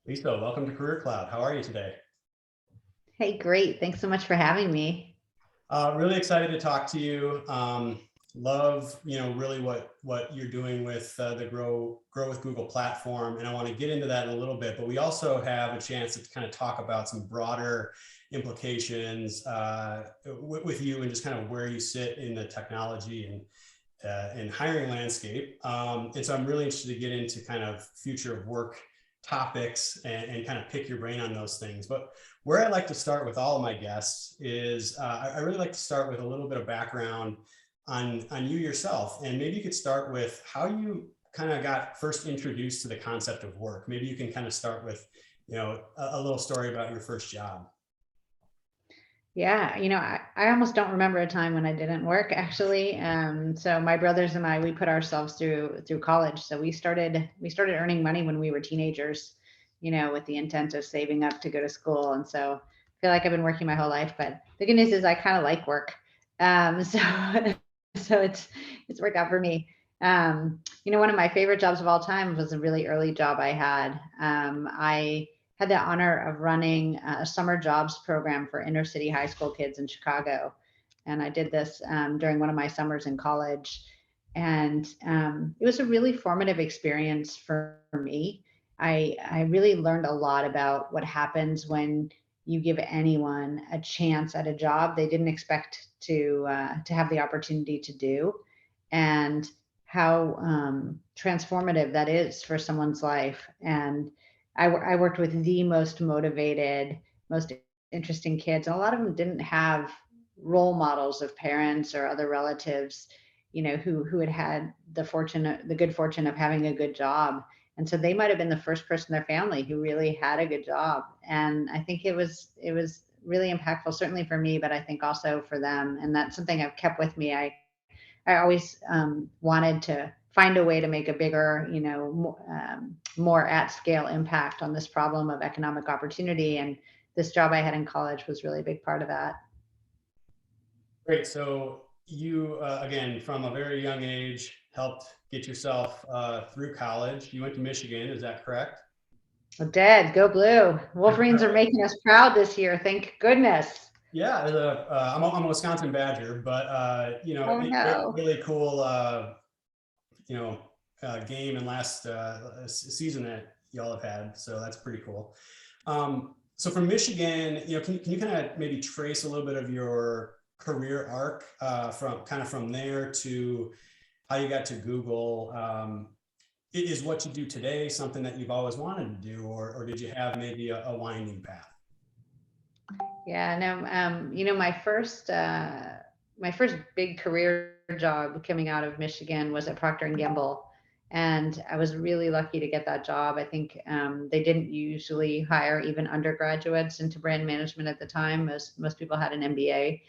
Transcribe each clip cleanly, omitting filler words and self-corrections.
Lisa, welcome to Career Cloud. How are you today? Hey, great. Thanks so much for having me. Really excited to talk to you. Love, really what you're doing with the Grow with Google platform, and I want to get into that in a little bit. But we also have a chance to kind of talk about some broader implications with you, and just kind of where you sit in the technology and hiring landscape. And so I'm really interested to get into kind of future of work topics and kind of pick your brain on those things. But where I like to start with all of my guests is I really like to start with a little bit of background on you yourself. And maybe you could start with how you kind of got first introduced to the concept of work. Maybe you can kind of start with, a little story about your first job. Yeah, I almost don't remember a time when I didn't work actually. So my brothers and I, we put ourselves through college. So we started earning money when we were teenagers, with the intent of saving up to go to school. And so I feel like I've been working my whole life, but the good news is I kind of like work. So so it's worked out for me. One of my favorite jobs of all time was a really early job I had. I had the honor of running a summer jobs program for inner city high school kids in Chicago. And I did this during one of my summers in college. And it was a really formative experience for me. I really learned a lot about what happens when you give anyone a chance at a job they didn't expect to have the opportunity to do, and how transformative that is for someone's life. And I worked with the most motivated, most interesting kids, and a lot of them didn't have role models of parents or other relatives, who had had the good fortune of having a good job. And so they might have been the first person in their family who really had a good job. And I think it was really impactful, certainly for me, but I think also for them. And that's something I've kept with me. I always wanted to find a way to make a bigger, more at scale impact on this problem of economic opportunity. And this job I had in college was really a big part of that. Great. So you, again, from a very young age, helped get yourself through college. You went to Michigan, is that correct? Well, Dead, go blue. Wolverines are making us proud this year. Thank goodness. Yeah, I'm a Wisconsin Badger, but Oh no. really cool, you know, game and last season that y'all have had. So that's pretty cool. So from Michigan, can you kind of maybe trace a little bit of your career arc from there to how you got to Google? Is what you do today something that you've always wanted to do, or did you have maybe a winding path? Yeah, no, my first big career job coming out of Michigan was at Procter and Gamble, and I was really lucky to get that job. I think they didn't usually hire even undergraduates into brand management at the time. Most people had an MBA,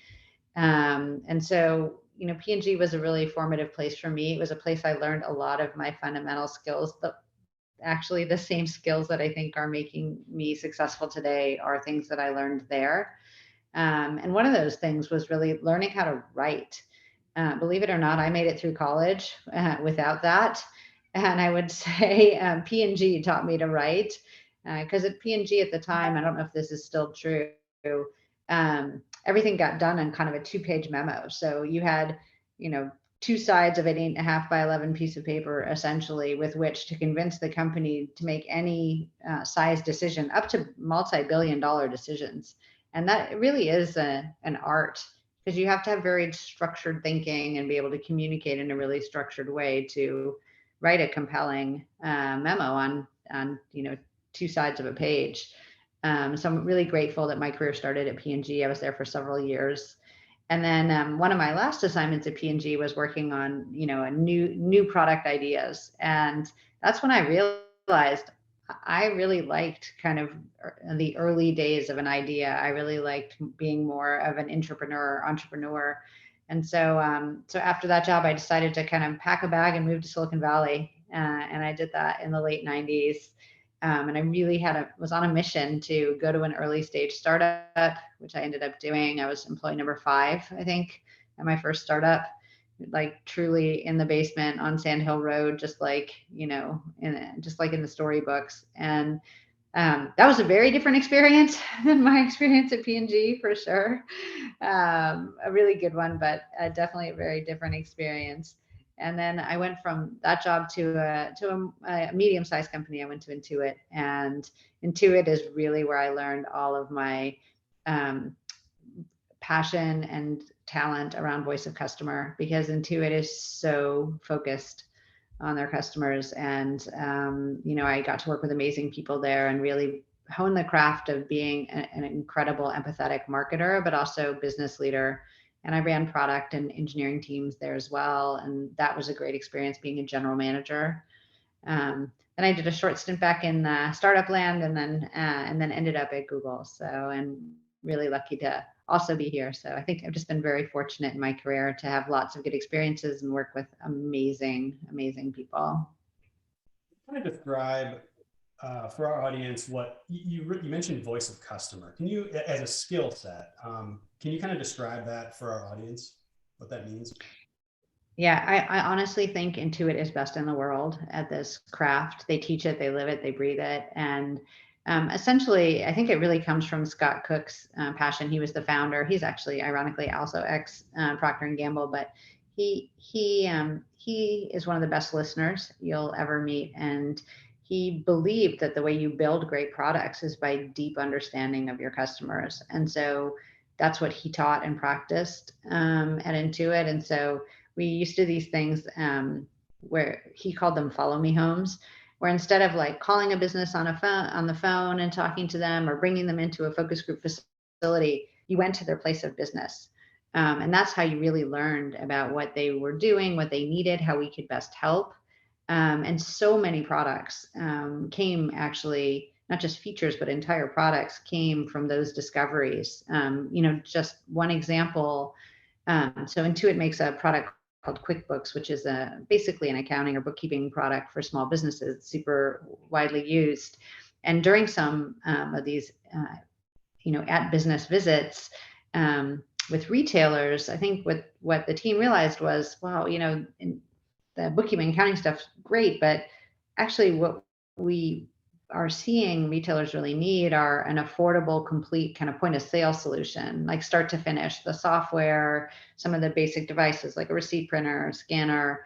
and so P&G was a really formative place for me. It was a place I learned a lot of my fundamental skills. Actually, the same skills that I think are making me successful today are things that I learned there. And one of those things was really learning how to write. Believe it or not, I made it through college without that. And I would say P&G taught me to write, because at P&G at the time, I don't know if this is still true, everything got done on kind of a two-page memo. So you had, you know, two sides of an 8.5 by 11 piece of paper, essentially, with which to convince the company to make any size decision, up to multi-billion-dollar decisions. And that really is an art, because you have to have very structured thinking and be able to communicate in a really structured way to write a compelling memo on two sides of a page. So I'm really grateful that my career started at P&G. I was there for several years. And then one of my last assignments at P&G was working on, a new product ideas. And that's when I realized I really liked kind of the early days of an idea. I really liked being more of an entrepreneur. And so after that job, I decided to kind of pack a bag and move to Silicon Valley. And I did that in the late 90s. And I really was on a mission to go to an early stage startup, which I ended up doing. I was employee number 5, I think, at my first startup, like truly in the basement on Sand Hill Road, just like in the storybooks. And That was a very different experience than my experience at P&G for sure. A really good one, but definitely a very different experience. And then I went from that job to a medium-sized company. I went to Intuit, and Intuit is really where I learned all of my um, passion and talent around voice of customer, because Intuit is so focused on their customers. And, I got to work with amazing people there and really hone the craft of being an incredible empathetic marketer, but also business leader. And I ran product and engineering teams there as well. And that was a great experience being a general manager. Then I did a short stint back in startup land, and then ended up at Google. So, and really lucky to also be here. So I think I've just been very fortunate in my career to have lots of good experiences and work with amazing, amazing people. Kind of describe for our audience what you mentioned voice of customer. Can you, as a skill set, can you kind of describe that for our audience, what that means? Yeah, I honestly think Intuit is best in the world at this craft. They teach it, they live it, they breathe it. And essentially, I think it really comes from Scott Cook's passion. He was the founder. He's actually, ironically, also ex Procter and Gamble, but he is one of the best listeners you'll ever meet. And he believed that the way you build great products is by deep understanding of your customers. And so that's what he taught and practiced at Intuit. And so we used to do these things where he called them follow me homes, where instead of like calling a business on the phone and talking to them or bringing them into a focus group facility, you went to their place of business. And that's how you really learned about what they were doing, what they needed, how we could best help. And so many products came, actually, not just features, but entire products came from those discoveries. Just one example. So Intuit makes a product called Quickbooks, which is basically an accounting or bookkeeping product for small businesses. It's super widely used. And during some of these, at business visits with retailers, I think what the team realized was, wow, the bookkeeping accounting stuff's great, but actually what we are seeing retailers really need are an affordable, complete kind of point of sale solution, like start to finish, the software, some of the basic devices like a receipt printer, scanner,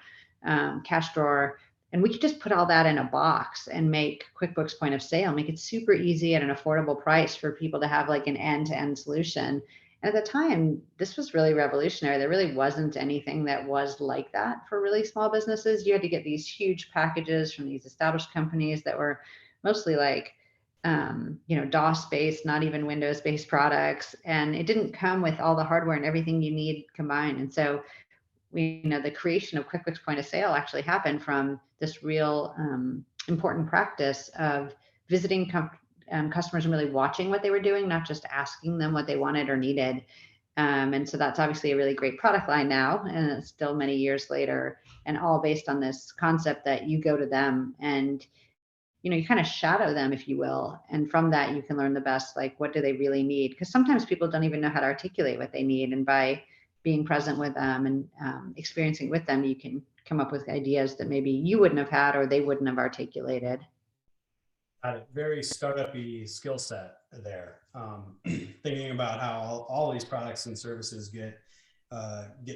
cash drawer. And we could just put all that in a box and make QuickBooks point of sale, make it super easy at an affordable price for people to have like an end-to-end solution. And at the time, this was really revolutionary. There really wasn't anything that was like that for really small businesses. You had to get these huge packages from these established companies that were mostly like, DOS based, not even Windows based products. And it didn't come with all the hardware and everything you need combined. And so the creation of QuickBooks point of sale actually happened from this real important practice of visiting customers and really watching what they were doing, not just asking them what they wanted or needed. And so that's obviously a really great product line now, and it's still many years later, and all based on this concept that you go to them and you kind of shadow them, if you will. And from that, you can learn the best, like, what do they really need? Because sometimes people don't even know how to articulate what they need. And by being present with them and experiencing with them, you can come up with ideas that maybe you wouldn't have had or they wouldn't have articulated. Got it. Very startup-y skill set there. Thinking about how all these products and services get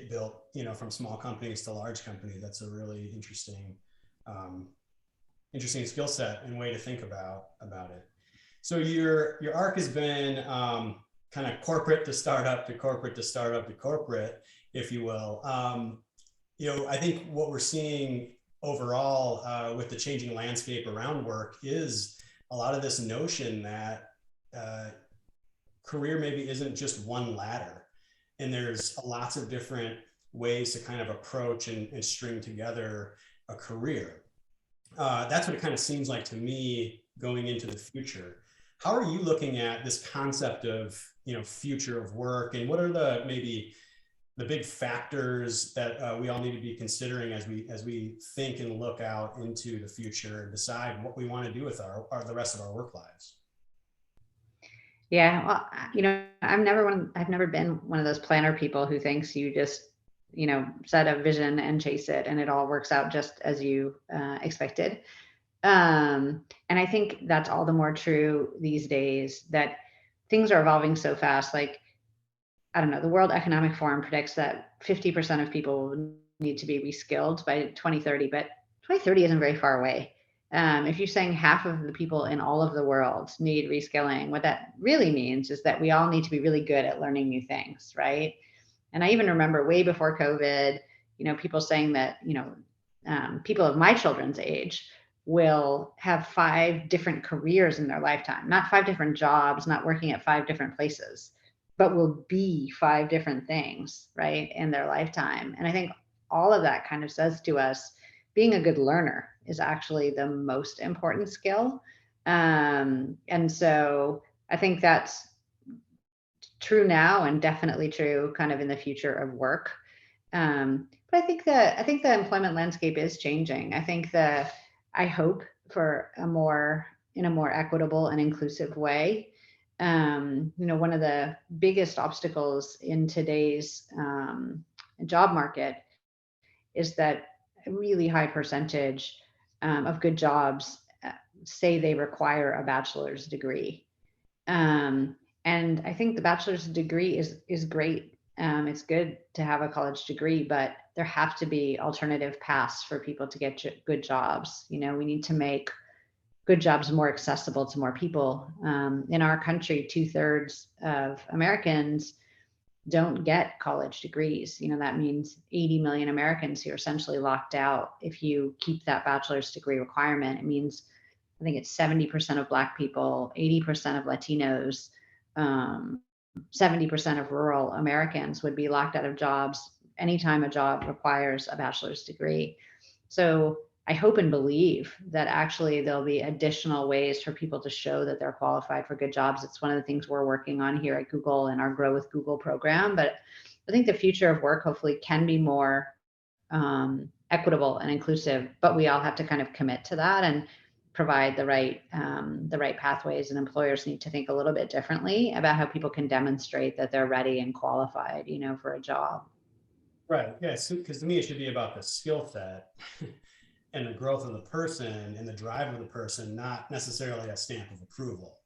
built, from small companies to large companies. That's a really interesting skill set and way to think about it. So your arc has been kind of corporate to startup to corporate to startup to corporate, if you will. I think what we're seeing overall with the changing landscape around work is a lot of this notion that career maybe isn't just one ladder, and there's lots of different ways to kind of approach and string together a career. That's what it kind of seems like to me going into the future. How are you looking at this concept of, future of work, and what are maybe the big factors that we all need to be considering as we think and look out into the future and decide what we want to do with the rest of our work lives? Yeah, well, I've never been one of those planner people who thinks you just, set a vision and chase it and it all works out just as you expected. And I think that's all the more true these days, that things are evolving so fast. Like, I don't know, the World Economic Forum predicts that 50% of people will need to be reskilled by 2030, but 2030 isn't very far away. If you're saying half of the people in all of the world need reskilling, what that really means is that we all need to be really good at learning new things, right? And I even remember way before COVID, people saying that, people of my children's age will have 5 different careers in their lifetime, not 5 different jobs, not working at 5 different places, but will be 5 different things, right, in their lifetime. And I think all of that kind of says to us being a good learner is actually the most important skill. And so I think that's true now and definitely true kind of in the future of work. But I think the employment landscape is changing. I hope for in a more equitable and inclusive way. One of the biggest obstacles in today's job market is that a really high percentage of good jobs say they require a bachelor's degree. Um, and I think the bachelor's degree is great. It's good to have a college degree, but there have to be alternative paths for people to get good jobs. We need to make good jobs more accessible to more people. In our country, 2/3 of Americans don't get college degrees. That means 80 million Americans who are essentially locked out. If you keep that bachelor's degree requirement, it means I think it's 70% of Black people, 80% of Latinos, 70% of rural Americans would be locked out of jobs anytime a job requires a bachelor's degree. So I hope and believe that actually there'll be additional ways for people to show that they're qualified for good jobs. It's one of the things we're working on here at Google in our Grow with Google program. But I think the future of work hopefully can be more equitable and inclusive, but we all have to kind of commit to that and provide the right pathways. And employers need to think a little bit differently about how people can demonstrate that they're ready and qualified, for a job. Right. Yeah. Because to me, it should be about the skill set and the growth of the person and the drive of the person, not necessarily a stamp of approval.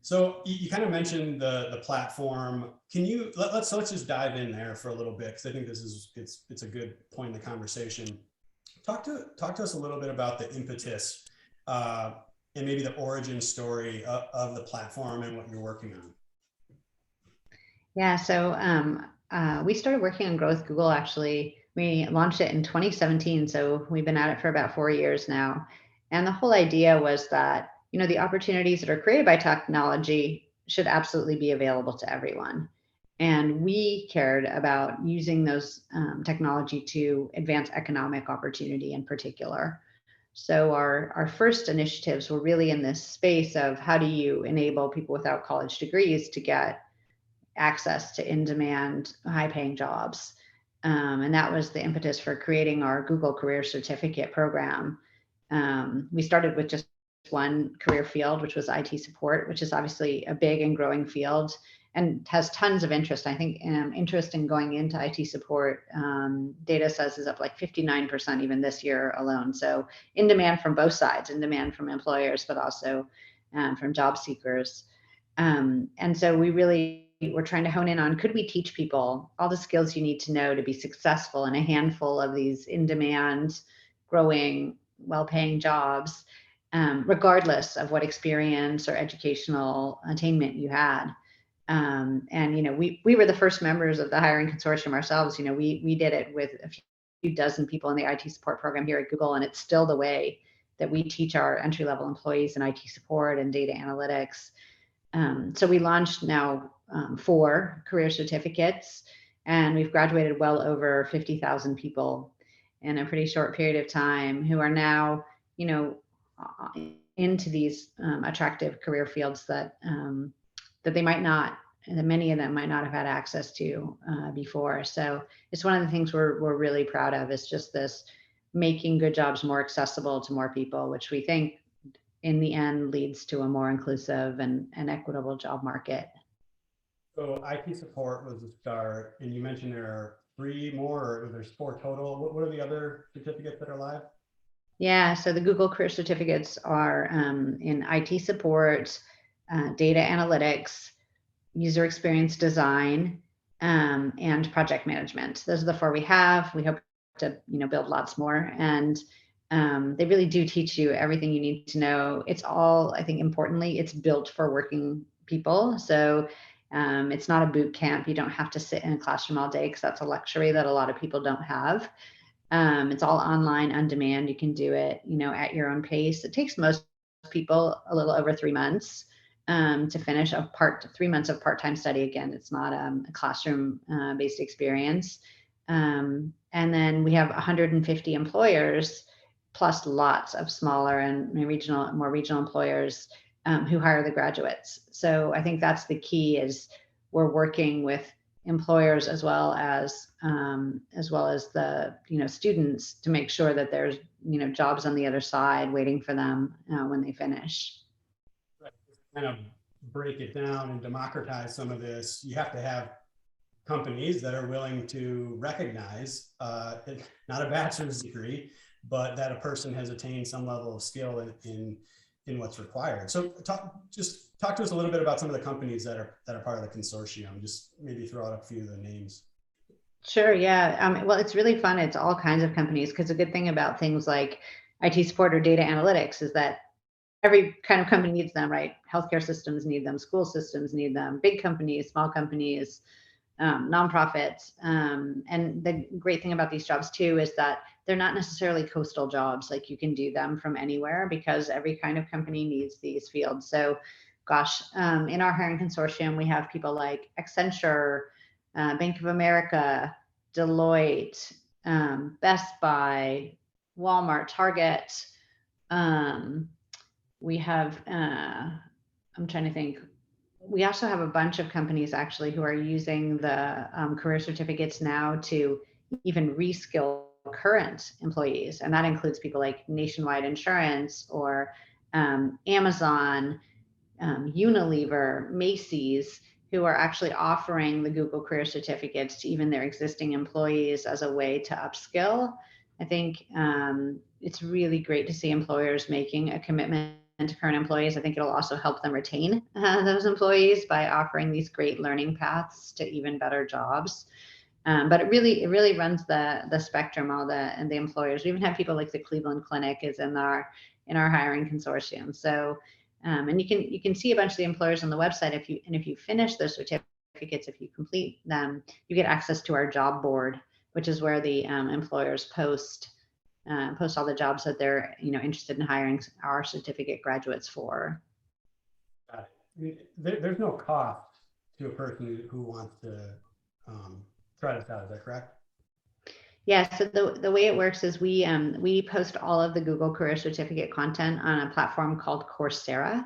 So you kind of mentioned the platform. Can you let's just dive in there for a little bit, because I think it's a good point in the conversation. Talk to us a little bit about the impetus and maybe the origin story of the platform and what you're working on. Yeah, so we started working on Grow with Google actually. We launched it in 2017, so we've been at it for about 4 years now. And the whole idea was that, the opportunities that are created by technology should absolutely be available to everyone. And we cared about using those technology to advance economic opportunity in particular. So our first initiatives were really in this space of how do you enable people without college degrees to get access to in-demand, high-paying jobs. And that was the impetus for creating our Google Career Certificate program. We started with just one career field, which was IT support, which is obviously a big and growing field and has tons of interest. I think interest in going into IT support, data says is up like 59% even this year alone. So in demand from both sides, in demand from employers, but also from job seekers. And so we're trying to hone in on, could we teach people all the skills you need to know to be successful in a handful of these in-demand, growing, well-paying jobs, regardless of what experience or educational attainment you had. And we were the first members of the hiring consortium ourselves. We did it with a few dozen people in the IT support program here at Google, and it's still the way that we teach our entry-level employees in IT support and data analytics. So we launched now 4 career certificates, and we've graduated well over 50,000 people in a pretty short period of time who are now, into these attractive career fields that they might not, and that many of them might not have had access to before. So it's one of the things we're really proud of, is just this making good jobs more accessible to more people, which we think in the end leads to a more inclusive and equitable job market. So IT support was the start, and you mentioned there are 3 more, or there's 4 total. What are the other certificates that are live? Yeah, so the Google Career Certificates are in IT support, data analytics, user experience design, and project management. Those are the four we have. We hope to, build lots more. And they really do teach you everything you need to know. It's all, I think, importantly, it's built for working people. So it's not a boot camp. You don't have to sit in a classroom all day because that's a luxury that a lot of people don't have. It's all online on demand. You can do it, at your own pace. It takes most people a little over 3 months to finish 3 months of part-time study. Again, it's not a classroom based experience. And then we have 150 employers plus lots of smaller and more regional employers who hire the graduates. So I think that's the key is we're working with employers as well as the students to make sure that there's jobs on the other side waiting for them when they finish. Right. Kind of break it down and democratize some of this. You have to have companies that are willing to recognize not a bachelor's degree, but that a person has attained some level of skill in what's required. So talk to us a little bit about some of the companies that are part of the consortium. Just maybe throw out a few of the names. Sure, yeah. Well, it's really fun. It's all kinds of companies because the good thing about things like IT support or data analytics is that every kind of company needs them, right? Healthcare systems need them, school systems need them, big companies, small companies, nonprofits. And the great thing about these jobs too is that they're not necessarily coastal jobs. Like you can do them from anywhere because every kind of company needs these fields. So, gosh, in our hiring consortium, we have people like Accenture, Bank of America, Deloitte, Best Buy, Walmart, Target. We have, I'm trying to think, we also have a bunch of companies actually who are using the career certificates now to even reskill current employees. And that includes people like Nationwide Insurance or Amazon, Unilever, Macy's, who are actually offering the Google Career Certificates to even their existing employees as a way to upskill. I think it's really great to see employers making a commitment to current employees. I think it'll also help them retain those employees by offering these great learning paths to even better jobs. But it really runs the spectrum. And the employers. We even have people like the Cleveland Clinic is in our hiring consortium. So and you can see a bunch of the employers on the website. If you finish those certificates, if you complete them, you get access to our job board, which is where the employers post all the jobs that they're interested in hiring our certificate graduates for. Got it. There's no cost to a person who wants to try this out. Is that correct? Yeah, so the way it works is we post all of the Google Career Certificate content on a platform called Coursera.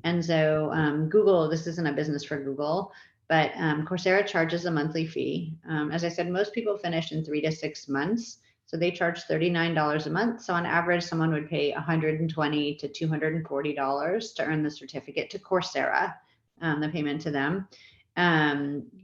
And so Google, this isn't a business for Google, but Coursera charges a monthly fee. As I said, most people finish in 3 to 6 months. So they charge $39 a month. So on average, someone would pay $120 to $240 to earn the certificate to Coursera, the payment to them.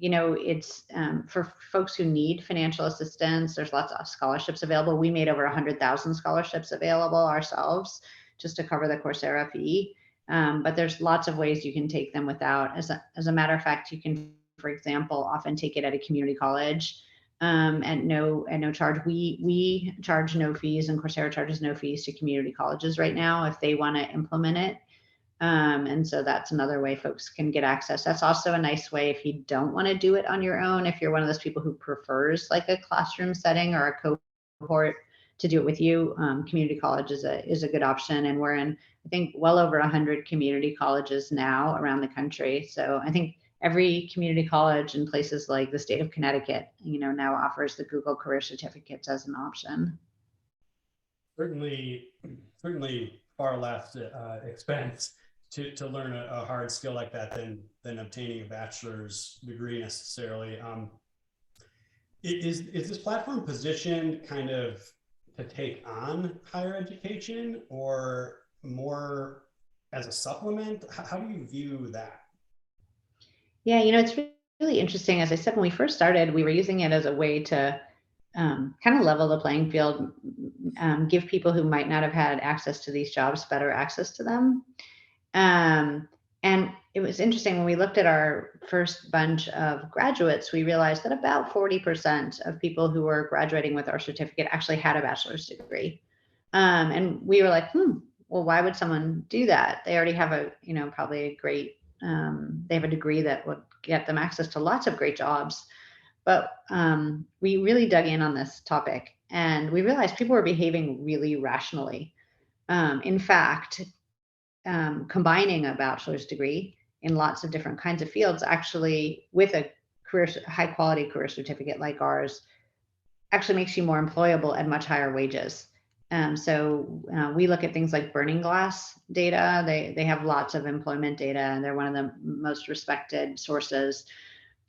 It's for folks who need financial assistance. There's lots of scholarships available. We made over 100,000 scholarships available ourselves just to cover the Coursera fee. But there's lots of ways you can take them without. As a matter of fact, you can, for example, often take it at a community college at no charge. We charge no fees, and Coursera charges no fees to community colleges right now if they want to implement it. And so that's another way folks can get access. That's also a nice way if you don't want to do it on your own. If you're one of those people who prefers like a classroom setting or a cohort to do it with you, community college is a good option. And we're in, I think, well over 100 community colleges now around the country. So I think every community college in places like the state of Connecticut, now offers the Google Career Certificates as an option. Certainly far less expense to learn a hard skill like that than obtaining a bachelor's degree necessarily. Is this platform positioned kind of to take on higher education or more as a supplement? How do you view that? Yeah, it's really interesting. As I said, when we first started, we were using it as a way to kind of level the playing field, give people who might not have had access to these jobs better access to them. And it was interesting when we looked at our first bunch of graduates, we realized that about 40% of people who were graduating with our certificate actually had a bachelor's degree. And we were like, well, why would someone do that? They already have a, probably a great, they have a degree that would get them access to lots of great jobs. But we really dug in on this topic and we realized people were behaving really rationally. In fact, combining a bachelor's degree in lots of different kinds of fields actually with a high quality career certificate like ours actually makes you more employable at much higher wages. So we look at things like Burning Glass data. They have lots of employment data and they're one of the most respected sources.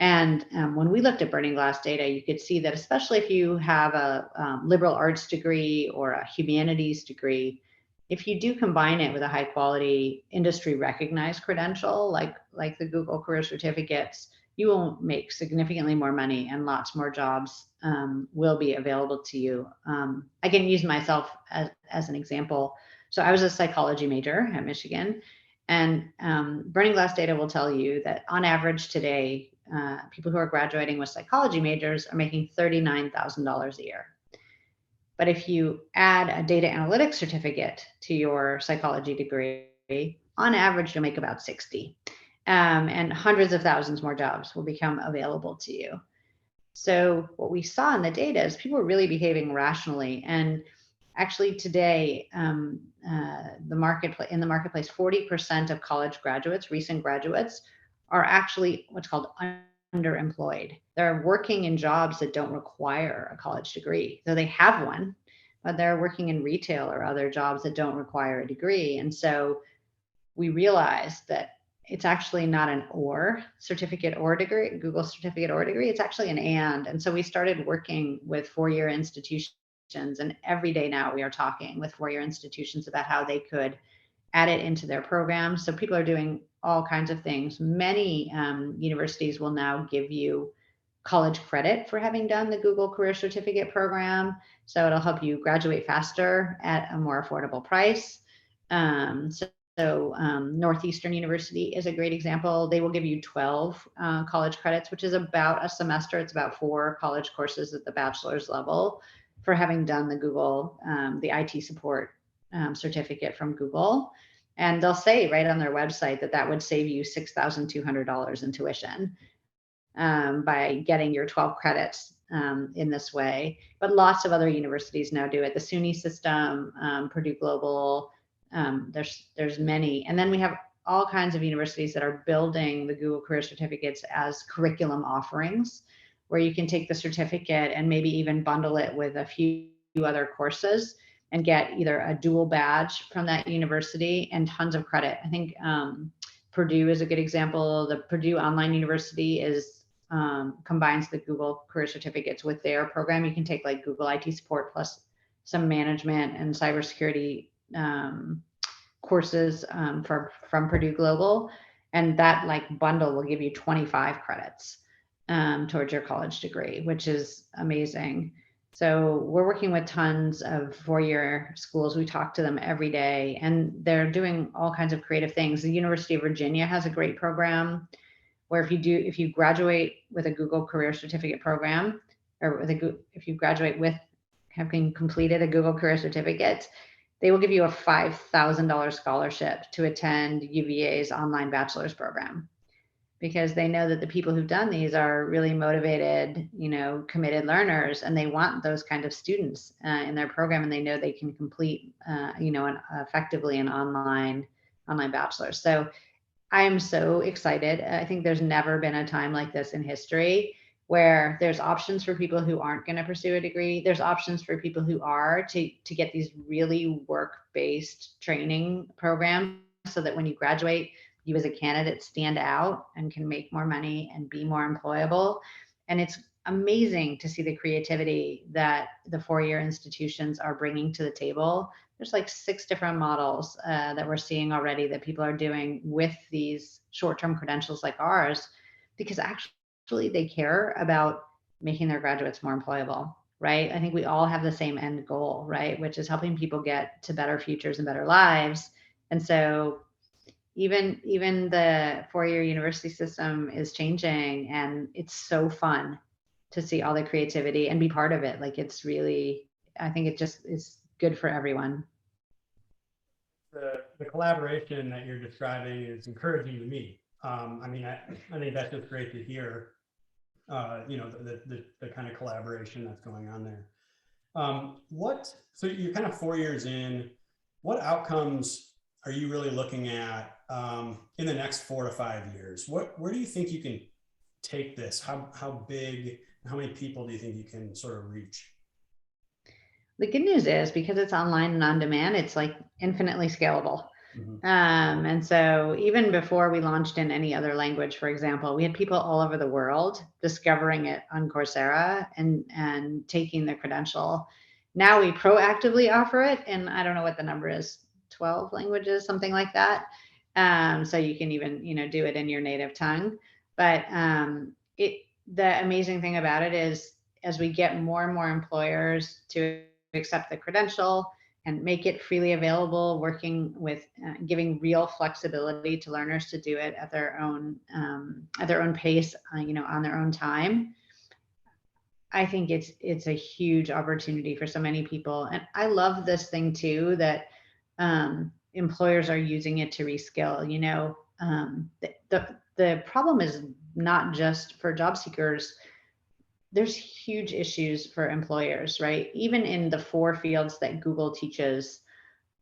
And when we looked at Burning Glass data, you could see that especially if you have a liberal arts degree or a humanities degree, if you do combine it with a high quality industry recognized credential, like the Google career certificates, you will make significantly more money and lots more jobs will be available to you. I can use myself as an example. So I was a psychology major at Michigan, and Burning Glass data will tell you that on average today, people who are graduating with psychology majors are making $39,000 a year. But if you add a data analytics certificate to your psychology degree, on average, you'll make about 60. And hundreds of thousands more jobs will become available to you. So what we saw in the data is people were really behaving rationally. And actually today, in the marketplace, 40% of college graduates, recent graduates, are actually what's called underemployed. They're working in jobs that don't require a college degree. So they have one, but they're working in retail or other jobs that don't require a degree. And so we realized that it's actually not an or certificate or degree, Google certificate or degree, it's actually an and. And so we started working with four-year institutions, and every day now we are talking with four-year institutions about how they could add it into their programs. So people are doing all kinds of things. Many universities will now give you college credit for having done the Google Career Certificate program. So it'll help you graduate faster at a more affordable price. So Northeastern University is a great example. They will give you 12 college credits, which is about a semester. It's about 4 college courses at the bachelor's level for having done the Google, the IT support certificate from Google. And they'll say right on their website that that would save you $6,200 in tuition by getting your 12 credits in this way. But lots of other universities now do it. The SUNY system, Purdue Global, there's many. And then we have all kinds of universities that are building the Google Career Certificates as curriculum offerings, where you can take the certificate and maybe even bundle it with a few other courses and get either a dual badge from that university and tons of credit. I think Purdue is a good example. The Purdue Online University combines the Google Career Certificates with their program. You can take like Google IT support plus some management and cybersecurity courses from Purdue Global, and that like bundle will give you 25 credits towards your college degree, which is amazing. So we're working with tons of four-year schools. We talk to them every day, and they're doing all kinds of creative things. The University of Virginia has a great program where if you graduate with a Google Career Certificate program, or if you graduate with having completed a Google Career Certificate, they will give you a $5,000 scholarship to attend UVA's online bachelor's program, because they know that the people who've done these are really motivated, committed learners, and they want those kind of students in their program, and they know they can complete, effectively an online bachelor's. So I'm so excited. I think there's never been a time like this in history where there's options for people who aren't going to pursue a degree. There's options for people who are to get these really work-based training programs so that when you graduate, you as a candidate stand out and can make more money and be more employable. And it's amazing to see the creativity that the four-year institutions are bringing to the table. There's like 6 different models that we're seeing already that people are doing with these short-term credentials like ours, because actually they care about making their graduates more employable. right? I think we all have the same end goal, right? Which is helping people get to better futures and better lives. And so even the four-year university system is changing, and it's so fun to see all the creativity and be part of it. Like it's really, I think it just is good for everyone. The collaboration that you're describing is encouraging to me. I mean, I think that's just great to hear, you know, the kind of collaboration that's going on there. So you're kind of 4 years in, what outcomes are you really looking at in the next 4 to 5 years? Where do you think you can take this? How big, how many people do you think you can sort of reach? The good news is because it's online and on demand, it's like infinitely scalable. Mhm. And so even before we launched in any other language, for example, we had people all over the world discovering it on Coursera and taking the credential. Now we proactively offer it, and I don't know what the number is, 12 languages, something like that. So you can even, do it in your native tongue. But the amazing thing about it is as we get more and more employers to accept the credential and make it freely available, working with giving real flexibility to learners to do it at their own pace, on their own time. I think it's a huge opportunity for so many people, and I love this thing too that employers are using it to reskill. The problem is not just for job seekers. There's huge issues for employers, right? Even in the 4 fields that Google teaches,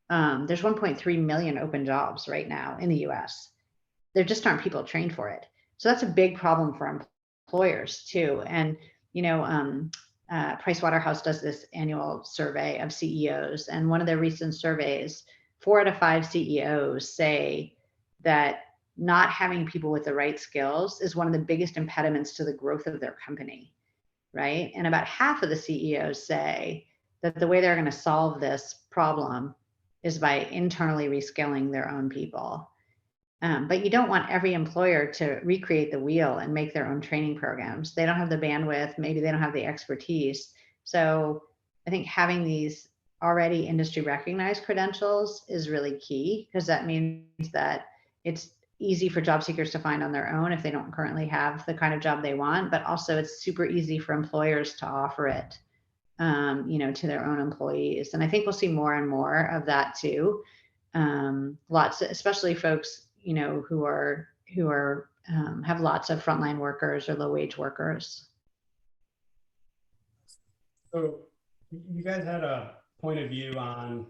there's 1.3 million open jobs right now in the US. There just aren't people trained for it. So that's a big problem for employers too. And, Price Waterhouse does this annual survey of CEOs. And one of their recent surveys, 4 out of 5 CEOs say that not having people with the right skills is one of the biggest impediments to the growth of their company, right? And about half of the CEOs say that the way they're going to solve this problem is by internally reskilling their own people. But you don't want every employer to recreate the wheel and make their own training programs. They don't have the bandwidth, maybe they don't have the expertise. So I think having these already industry recognized credentials is really key, because that means that it's easy for job seekers to find on their own if they don't currently have the kind of job they want, but also it's super easy for employers to offer it, to their own employees. And I think we'll see more and more of that too. Lots, especially folks, who have lots of frontline workers or low wage workers. So you guys had a point of view on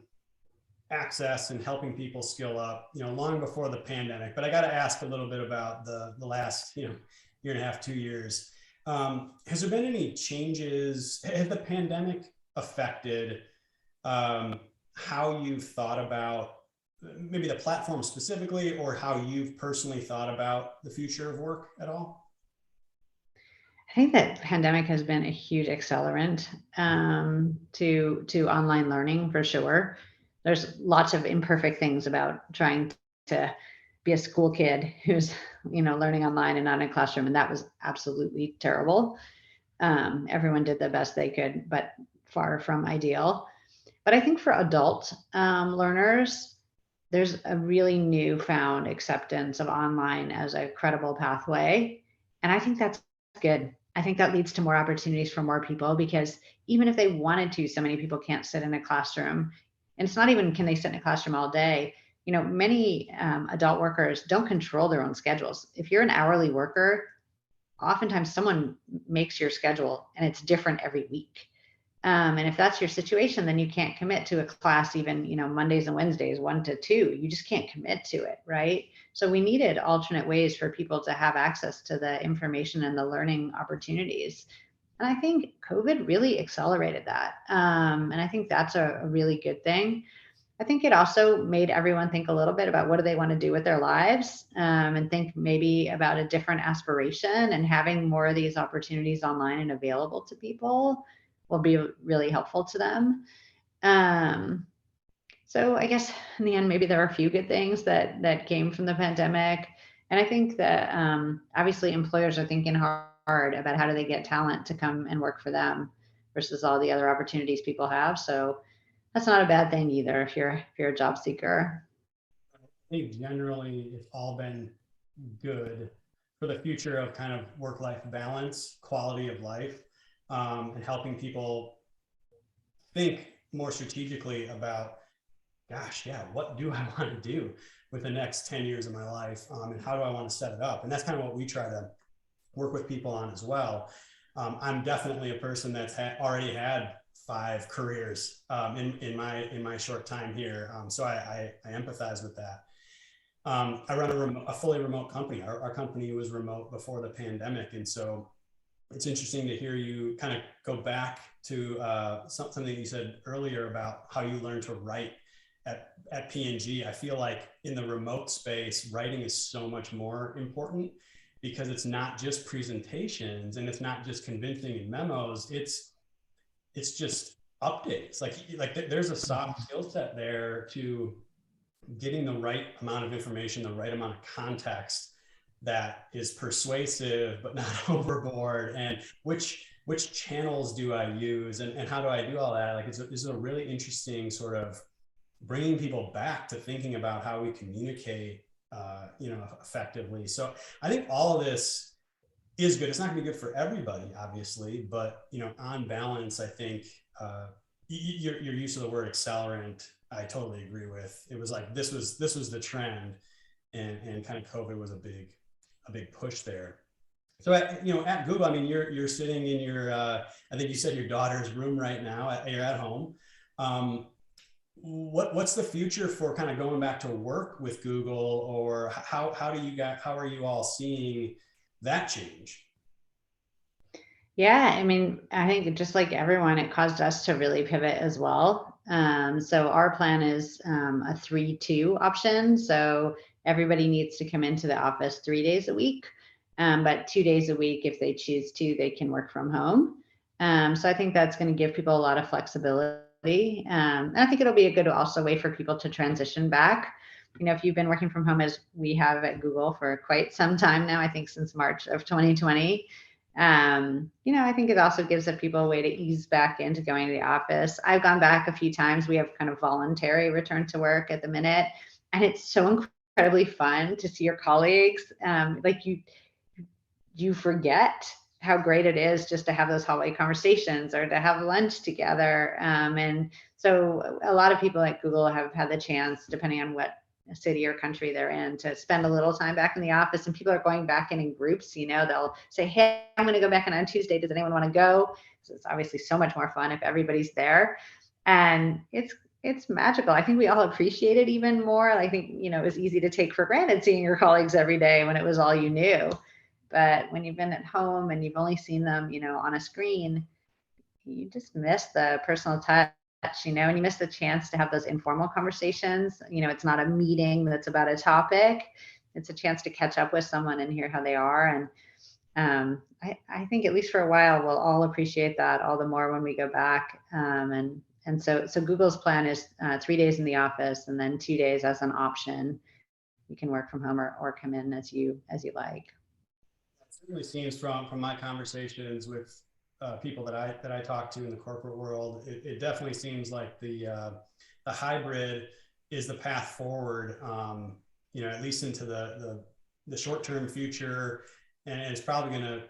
access and helping people skill up, long before the pandemic. But I got to ask a little bit about the last, year and a half, 2 years. Has there been any changes? Has the pandemic affected how you've thought about maybe the platform specifically, or how you've personally thought about the future of work at all? I think that pandemic has been a huge accelerant to online learning for sure. There's lots of imperfect things about trying to be a school kid who's learning online and not in a classroom, and that was absolutely terrible. Everyone did the best they could, but far from ideal. But I think for adult learners, there's a really newfound acceptance of online as a credible pathway. And I think that's good. I think that leads to more opportunities for more people, because even if they wanted to, so many people can't sit in a classroom. And it's not even can they sit in a classroom all day. Many adult workers don't control their own schedules. If you're an hourly worker, oftentimes someone makes your schedule and it's different every week. And if that's your situation, then you can't commit to a class even, Mondays and Wednesdays, 1 to 2. You just can't commit to it, right? So we needed alternate ways for people to have access to the information and the learning opportunities. And I think COVID really accelerated that. And I think that's a really good thing. I think it also made everyone think a little bit about what do they want to do with their lives, and think maybe about a different aspiration, and having more of these opportunities online and available to people will be really helpful to them. So I guess in the end, maybe there are a few good things that came from the pandemic. And I think that obviously employers are thinking hard about how do they get talent to come and work for them versus all the other opportunities people have. So that's not a bad thing either if you're a job seeker. I think generally it's all been good for the future of kind of work-life balance, quality of life, and helping people think more strategically about, gosh, yeah, what do I want to do with the next 10 years of my life? And how do I want to set it up? And that's kind of what we try to work with people on as well. I'm definitely a person that's already had 5 careers in my short time here. So I empathize with that. I run a fully remote company. Our company was remote before the pandemic. And so it's interesting to hear you kind of go back to something that you said earlier about how you learned to write at P&G. I feel like in the remote space, writing is so much more important because it's not just presentations and it's not just convincing in memos. It's just updates. Like there's a soft skill set there to getting the right amount of information, the right amount of context that is persuasive but not overboard, and which channels do I use, and how do I do all that. Like it's a really interesting sort of bringing people back to thinking about how we communicate effectively. So I think all of this is good. It's not going to be good for everybody, obviously, but on balance, I think your use of the word accelerant, I totally agree with. It was like this was the trend, and kind of COVID was a big push there. So at Google, I mean, you're sitting in your I think you said your daughter's room right now. You're at home. What's the future for kind of going back to work with Google, or how are you all seeing that change? Yeah, I mean, I think just like everyone, it caused us to really pivot as well. So our plan is a 3-2 option. So everybody needs to come into the office 3 days a week, but 2 days a week, if they choose to, they can work from home. So I think that's going to give people a lot of flexibility. And I think it'll be a good also way for people to transition back. If you've been working from home as we have at Google for quite some time now, I think since March of 2020. I think it also gives people a way to ease back into going to the office. I've gone back a few times. We have kind of voluntary return to work at the minute, and it's so incredibly fun to see your colleagues. Like you forget how great it is just to have those hallway conversations or to have lunch together. And so a lot of people at Google have had the chance, depending on what city or country they're in, to spend a little time back in the office. And people are going back in groups. They'll say, hey, I'm going to go back in on Tuesday. Does anyone want to go? So it's obviously so much more fun if everybody's there. And it's magical. I think we all appreciate it even more. I think, it was easy to take for granted seeing your colleagues every day when it was all you knew. But when you've been at home and you've only seen them, on a screen, you just miss the personal touch, and you miss the chance to have those informal conversations. It's not a meeting that's about a topic. It's a chance to catch up with someone and hear how they are. And I think at least for a while, we'll all appreciate that all the more when we go back. And so Google's plan is 3 days in the office and then 2 days as an option. You can work from home or come in as you like. It certainly seems from my conversations with people that I talk to in the corporate world, it definitely seems like the hybrid is the path forward. At least into the short-term future, and it's probably going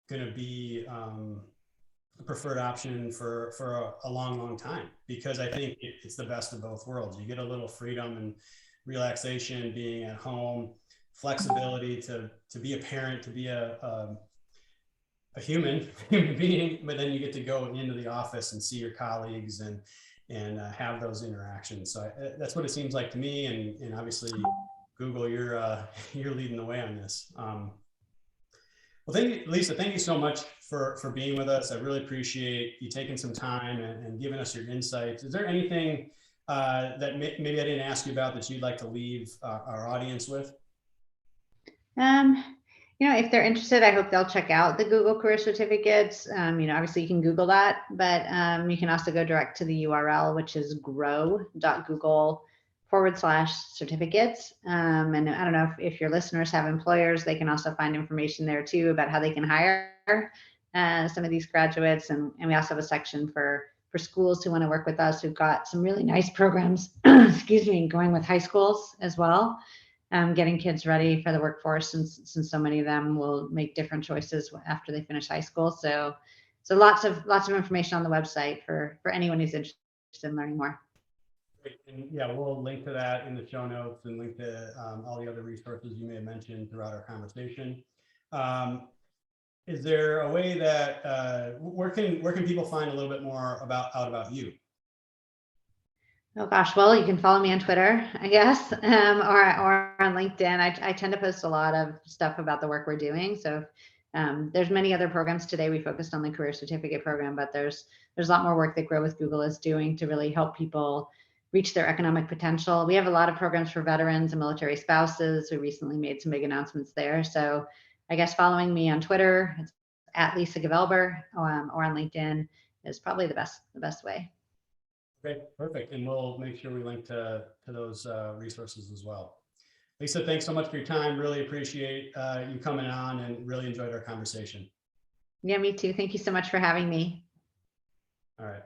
to be a preferred option for a long time, because I think it's the best of both worlds. You get a little freedom and relaxation being at home, flexibility to be a parent, to be a human being, but then you get to go into the office and see your colleagues and have those interactions. So that's what it seems like to me. And obviously, Google, you're leading the way on this. Well, thank you, Lisa. Thank you so much for being with us. I really appreciate you taking some time and giving us your insights. Is there anything that maybe I didn't ask you about that you'd like to leave our audience with? If they're interested, I hope they'll check out the Google Career Certificates. Obviously you can Google that, but you can also go direct to the URL, which is grow.google/certificates. And I don't know if your listeners have employers, they can also find information there too about how they can hire. some of these graduates. And we also have a section for schools who want to work with us, who've got some really nice programs, excuse me, going with high schools as well, getting kids ready for the workforce, since so many of them will make different choices after they finish high school. So lots of information on the website for anyone who's interested in learning more. Great. And yeah, we'll link to that in the show notes and link to all the other resources you may have mentioned throughout our conversation. Is there a way that where can people find a little bit more about you? Oh gosh, well, you can follow me on Twitter, I guess, or on LinkedIn. I tend to post a lot of stuff about the work we're doing. So there's many other programs today. We focused on the career certificate program, but there's a lot more work that Grow with Google is doing to really help people reach their economic potential. We have a lot of programs for veterans and military spouses. We recently made some big announcements there. So I guess following me on Twitter, it's at Lisa Gevelber, or on LinkedIn is probably the best way. Okay, perfect. And we'll make sure we link to those resources as well. Lisa, thanks so much for your time. Really appreciate you coming on, and really enjoyed our conversation. Yeah, me too. Thank you so much for having me. All right.